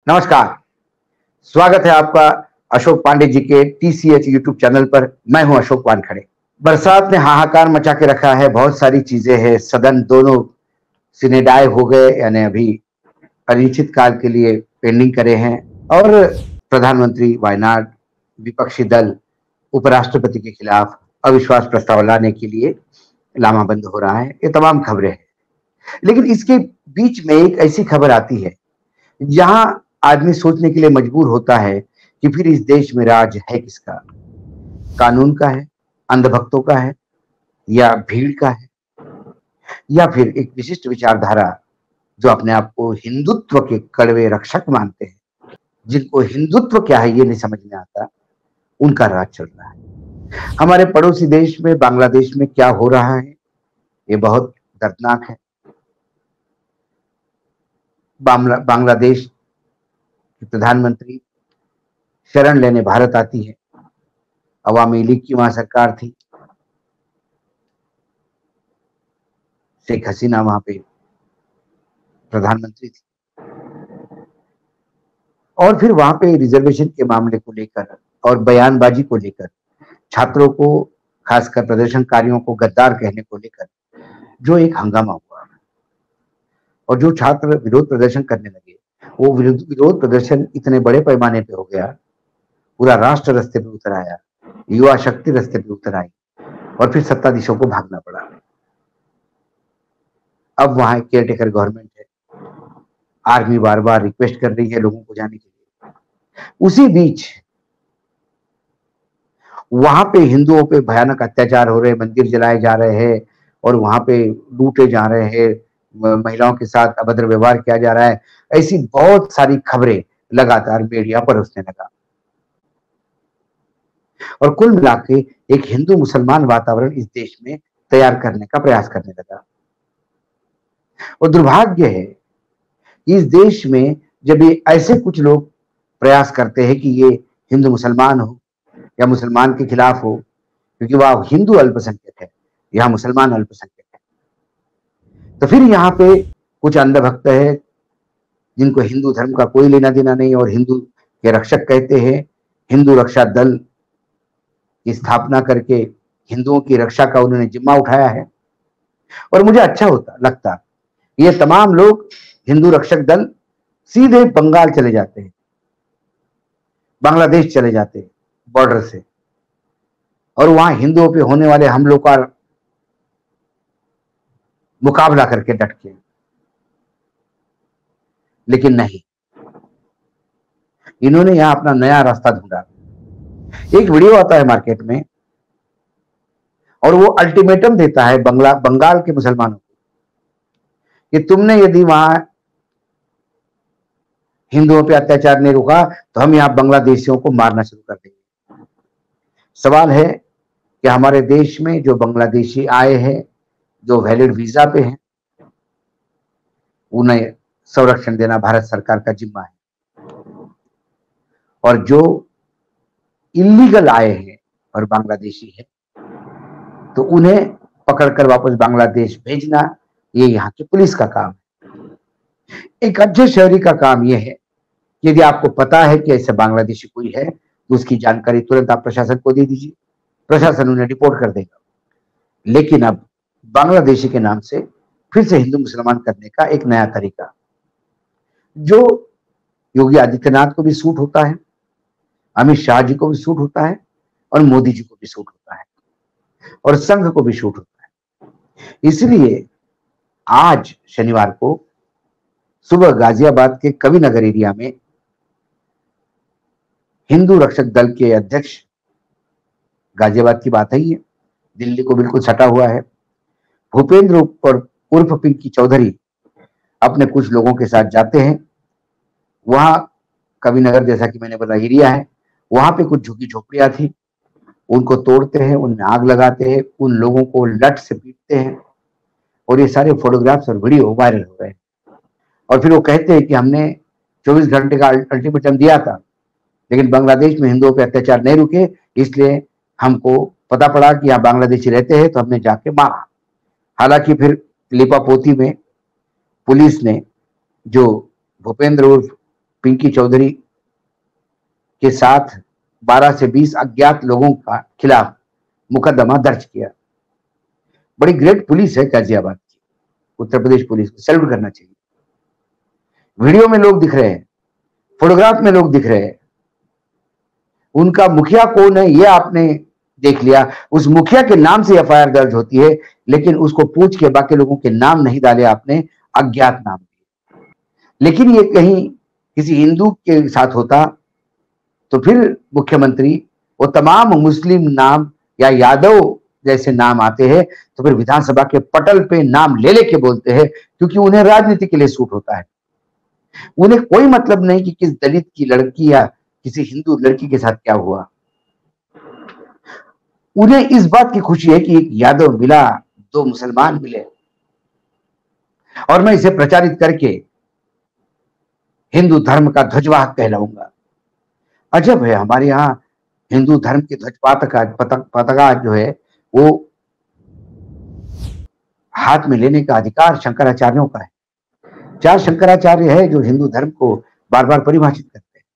नमस्कार। स्वागत है आपका अशोक पांडे जी के टीसीएच यूट्यूब चैनल पर। मैं हूं अशोक वानखड़े। बरसात ने हाहाकार मचा के रखा है। बहुत सारी चीजें हैं। सदन दोनों सिनेडाए हो गए, यानी अभी अनिश्चित काल के लिए पेंडिंग करे हैं। और प्रधानमंत्री वायनाड, विपक्षी दल उपराष्ट्रपति के खिलाफ अविश्वास प्रस्ताव लाने के लिए लामाबंद हो रहा है। ये तमाम खबरें हैं। लेकिन इसके बीच में एक ऐसी खबर आती है जहां आदमी सोचने के लिए मजबूर होता है कि फिर इस देश में राज है किसका? कानून का है, अंधभक्तों का है, या भीड़ का है, या फिर एक विशिष्ट विचारधारा जो अपने आप को हिंदुत्व के कड़वे रक्षक मानते हैं, जिनको हिंदुत्व क्या है ये नहीं समझ में आता, उनका राज चल रहा है। हमारे पड़ोसी देश में, बांग्लादेश में क्या हो रहा है ये बहुत दर्दनाक है। बांग्लादेश की प्रधानमंत्री शरण लेने भारत आती है। अवामी लीग की वहां सरकार थी। शेख हसीना वहां पे प्रधानमंत्री थी। और फिर वहां पे रिजर्वेशन के मामले को लेकर और बयानबाजी को लेकर, छात्रों को, खासकर प्रदर्शनकारियों को गद्दार कहने को लेकर जो एक हंगामा हुआ, और जो छात्र विरोध प्रदर्शन करने लगे, वो विरोध प्रदर्शन इतने बड़े पैमाने पे हो गया, पूरा राष्ट्र रास्ते पे उतर आया, युवा शक्ति रास्ते पे उतर आई, और फिर सत्ताधीशों को भागना पड़ा। अब वहां केयर टेकर गवर्नमेंट है। आर्मी बार बार रिक्वेस्ट कर रही है लोगों को जाने के लिए। उसी बीच वहां पे हिंदुओं पे भयानक अत्याचार हो रहे, मंदिर जलाए जा रहे हैं, और वहां पे लूटे जा रहे हैं, महिलाओं के साथ अभद्र व्यवहार किया जा रहा है। ऐसी बहुत सारी खबरें लगातार मीडिया परोसने लगा, और कुल मिला के एक हिंदू मुसलमान वातावरण इस देश में तैयार करने का प्रयास करने लगा। और दुर्भाग्य है इस देश में जब ये ऐसे कुछ लोग प्रयास करते हैं कि ये हिंदू मुसलमान हो या मुसलमान के खिलाफ हो, क्योंकि वह हिंदू अल्पसंख्यक है, यहाँ मुसलमान अल्पसंख्यक है, तो फिर यहाँ पे कुछ अंधभक्त है जिनको हिंदू धर्म का कोई लेना देना नहीं, और हिंदू के रक्षक कहते हैं। हिंदू रक्षा दल की स्थापना करके हिंदुओं की रक्षा का उन्होंने जिम्मा उठाया है। और मुझे अच्छा लगता ये तमाम लोग हिंदू रक्षक दल सीधे बंगाल चले जाते हैं, बांग्लादेश चले जाते हैं बॉर्डर से, और वहां हिंदुओं पे होने वाले हमलों का मुकाबला करके डट के। लेकिन नहीं, इन्होंने यहां अपना नया रास्ता ढूंढा। एक वीडियो आता है मार्केट में, और वो अल्टीमेटम देता है बंगाल के मुसलमानों को कि तुमने यदि वहां हिंदुओं पे अत्याचार नहीं रुका तो हम यहां बांग्लादेशियों को मारना शुरू कर देंगे। सवाल है कि हमारे देश में जो बांग्लादेशी आए हैं, जो वैलिड वीजा पे हैं, उन्हें संरक्षण देना भारत सरकार का जिम्मा है, और जो इलीगल आए हैं और बांग्लादेशी है तो उन्हें पकड़कर वापस बांग्लादेश भेजना ये यहाँ की पुलिस का काम है। एक अच्छे शहरी का काम यह है कि यदि आपको पता है कि ऐसे बांग्लादेशी कोई है तो उसकी जानकारी तुरंत आप प्रशासन को दे दीजिए, प्रशासन उन्हें रिपोर्ट कर देगा। लेकिन अब बांग्लादेशी के नाम से फिर से हिंदू मुसलमान करने का एक नया तरीका, जो योगी आदित्यनाथ को भी सूट होता है, अमित शाह जी को भी सूट होता है, और मोदी जी को भी सूट होता है, और संघ को भी सूट होता है। इसलिए आज शनिवार को सुबह गाजियाबाद के कविनगर एरिया में हिंदू रक्षक दल के अध्यक्ष, गाजियाबाद की बात है ये, दिल्ली को बिल्कुल सटा हुआ है, भूपेंद्र और उर्फ पिंकी चौधरी अपने कुछ लोगों के साथ जाते हैं। वहां कविनगर, जैसा कि मैंने बोला, एरिया है, वहां पे कुछ झुग्गी झोपड़ियां थी, उनको तोड़ते हैं, उनमें आग लगाते हैं, उन लोगों को लठ से पीटते हैं, और ये सारे फोटोग्राफ्स और वीडियो वायरल हो गए। और फिर वो कहते हैं कि हमने 24 घंटे का अल्टीमेटम दिया था, लेकिन बांग्लादेश में हिंदुओं पे अत्याचार नहीं रुके, इसलिए हमको पता पड़ा कि यहाँ बांग्लादेशी रहते हैं तो हमने जाके मारा। हालांकि फिर लिपापोती में पुलिस ने जो भूपेंद्र उर्फ पिंकी चौधरी के साथ 12 से 20 अज्ञात लोगों का खिलाफ मुकदमा दर्ज किया। बड़ी ग्रेट पुलिस है गाजियाबाद की, उत्तर प्रदेश पुलिस को सैल्यूट करना चाहिए। वीडियो में लोग दिख रहे हैं, फोटोग्राफ में लोग दिख रहे हैं, उनका मुखिया कौन है ये आपने देख लिया। उस मुखिया के नाम से एफआईआर दर्ज होती है, लेकिन उसको पूछ के बाकी लोगों के नाम नहीं डाले आपने, अज्ञात नाम दिए। लेकिन ये कहीं किसी हिंदू के साथ होता तो फिर मुख्यमंत्री वो तमाम मुस्लिम नाम या यादव जैसे नाम आते हैं तो फिर विधानसभा के पटल पे नाम ले लेके बोलते हैं, क्योंकि उन्हें राजनीति के लिए सूट होता है। उन्हें कोई मतलब नहीं कि किस दलित की लड़की या किसी हिंदू लड़की के साथ क्या हुआ। उन्हें इस बात की खुशी है कि एक यादव मिला, 2 मुसलमान मिले और मैं इसे प्रचारित करके हिंदू धर्म का ध्वजवाहक कहलाऊंगा। अजब है, हमारे यहाँ हिंदू धर्म के ध्वज पताका जो है वो हाथ में लेने का अधिकार शंकराचार्यों का है। 4 शंकराचार्य है जो हिंदू धर्म को बार बार परिभाषित करते हैं।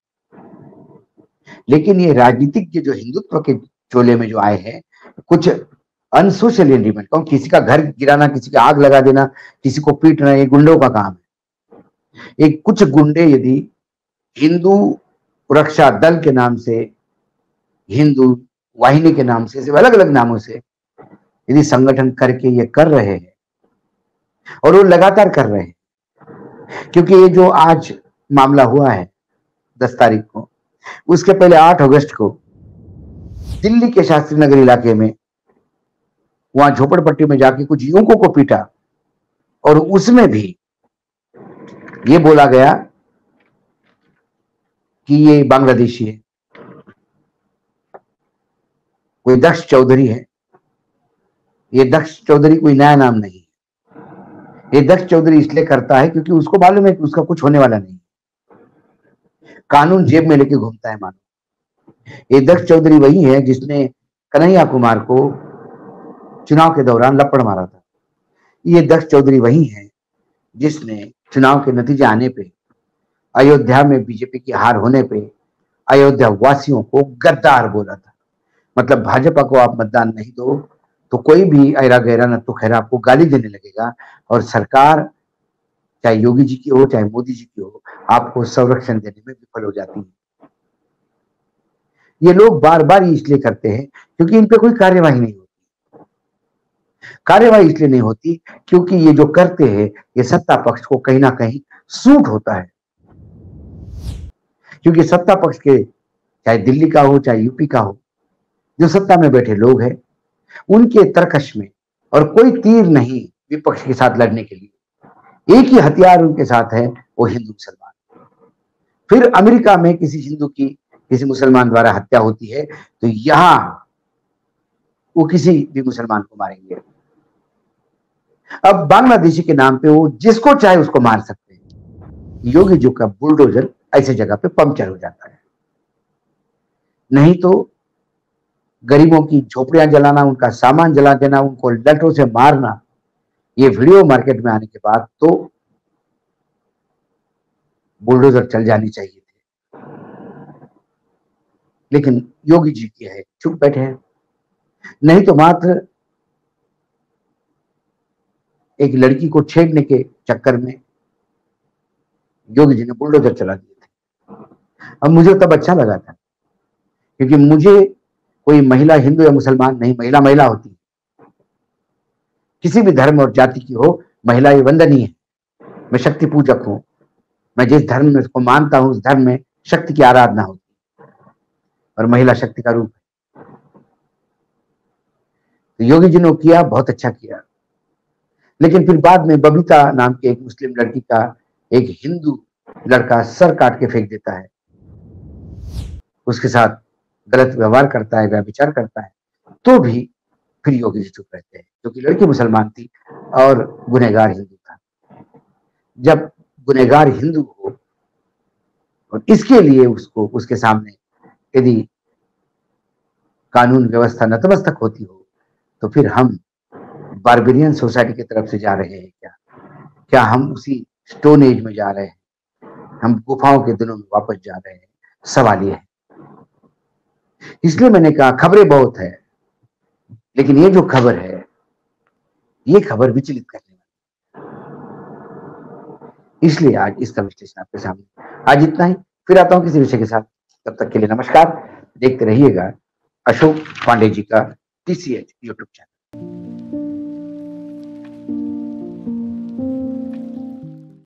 लेकिन ये राजनीतिक जो हिंदुत्व के चोले में जो आए हैं, कुछ अनसोशल एलिमेंट, किसी का घर गिराना, किसी का आग लगा देना, किसी को पीटना, ये गुंडों का काम है। एक कुछ गुंडे यदि हिंदू रक्षा दल के नाम से, हिंदू वाहिनी के नाम से, अलग अलग नामों से यदि संगठन करके ये कर रहे हैं और वो लगातार कर रहे हैं, क्योंकि ये जो आज मामला हुआ है 10 तारीख को, उसके पहले 8 अगस्त को दिल्ली के शास्त्री नगर इलाके में वहां झोपड़पट्टी में जाके कुछ युवकों को पीटा और उसमें भी ये बोला गया कि ये बांग्लादेशी है, कोई दक्ष चौधरी है। ये दक्ष चौधरी कोई नया नाम नहीं है। ये दक्ष चौधरी इसलिए करता है क्योंकि उसको मालूम है कि उसका कुछ होने वाला नहीं, कानून जेब में लेके घूमता है मानो। ये दक्ष चौधरी वही है जिसने कन्हैया कुमार को चुनाव के दौरान लपड़ मारा था। ये दक्ष चौधरी वही है जिसने चुनाव के नतीजे आने पे, अयोध्या में बीजेपी की हार होने पे अयोध्या वासियों को गद्दार बोला था। मतलब भाजपा को आप मतदान नहीं दो तो कोई भी ऐरा गैरा न तो खैर आपको गाली देने लगेगा, और सरकार चाहे योगी जी की हो चाहे मोदी जी की हो, आपको संरक्षण देने में विफल हो जाती है। ये लोग बार बार इसलिए करते हैं क्योंकि इन पे कोई कार्यवाही नहीं होती। कार्यवाही इसलिए नहीं होती क्योंकि ये जो करते हैं ये सत्ता पक्ष को कहीं ना कहीं सूट होता है, क्योंकि सत्ता पक्ष के चाहे दिल्ली का हो चाहे यूपी का हो, जो सत्ता में बैठे लोग हैं उनके तरकश में और कोई तीर नहीं विपक्ष के साथ लड़ने के लिए। एक ही हथियार उनके साथ है, वो हिंदू मुसलमान। फिर अमेरिका में किसी हिंदू की किसी मुसलमान द्वारा हत्या होती है तो यहां वो किसी भी मुसलमान को मारेंगे। अब बांग्लादेशी के नाम पे वो जिसको चाहे उसको मार सकते हैं। योगी जी का बुलडोजर ऐसे जगह पे पंक्चर हो जाता है। नहीं तो गरीबों की झोपड़ियां जलाना, उनका सामान जला देना, उनको लठों से मारना, ये वीडियो मार्केट में आने के बाद तो बुलडोजर चल जानी चाहिए थे, लेकिन योगी जी की है, चुप बैठे हैं। नहीं तो मात्र एक लड़की को छेड़ने के चक्कर में योगी जी ने बुलडोजर चला दिए थे। अब मुझे तब अच्छा लगा था, क्योंकि मुझे कोई महिला हिंदू या मुसलमान नहीं, महिला महिला होती है, किसी भी धर्म और जाति की हो, महिला ये वंदनीय है। मैं शक्ति पूजक हूं, मैं जिस धर्म में उसको मानता हूं उस धर्म में शक्ति की आराधना होती है और महिला शक्ति का रूप है। तो योगी जी ने किया, बहुत अच्छा किया। लेकिन फिर बाद में बबीता नाम के एक मुस्लिम लड़की का एक हिंदू लड़का सर काट के फेंक देता है, उसके साथ गलत व्यवहार करता है, व्यभिचार करता है, तो भी फिर योगी जी चुप रहते हैं, क्योंकि लड़की मुसलमान थी और गुनहगार हिंदू था। जब गुनहगार हिंदू हो और इसके लिए उसको उसके सामने यदि कानून व्यवस्था नतमस्तक होती हो, तो फिर हम बार्बेरियन सोसाइटी की तरफ से जा रहे हैं क्या? क्या हम उसी स्टोन एज में जा रहे हैं? हम गुफाओं के दिनों में वापस जा रहे हैं? सवाल ये है। इसलिए मैंने कहा खबरें बहुत है, लेकिन ये जो खबर है, ये खबर विचलित करने वाली, इसलिए आज इसका विश्लेषण आपके सामने। आज इतना ही, फिर आता हूं किसी विषय के साथ। तब तक के लिए नमस्कार। देखते रहिएगा अशोक पांडे जी का TCH यूट्यूब चैनल।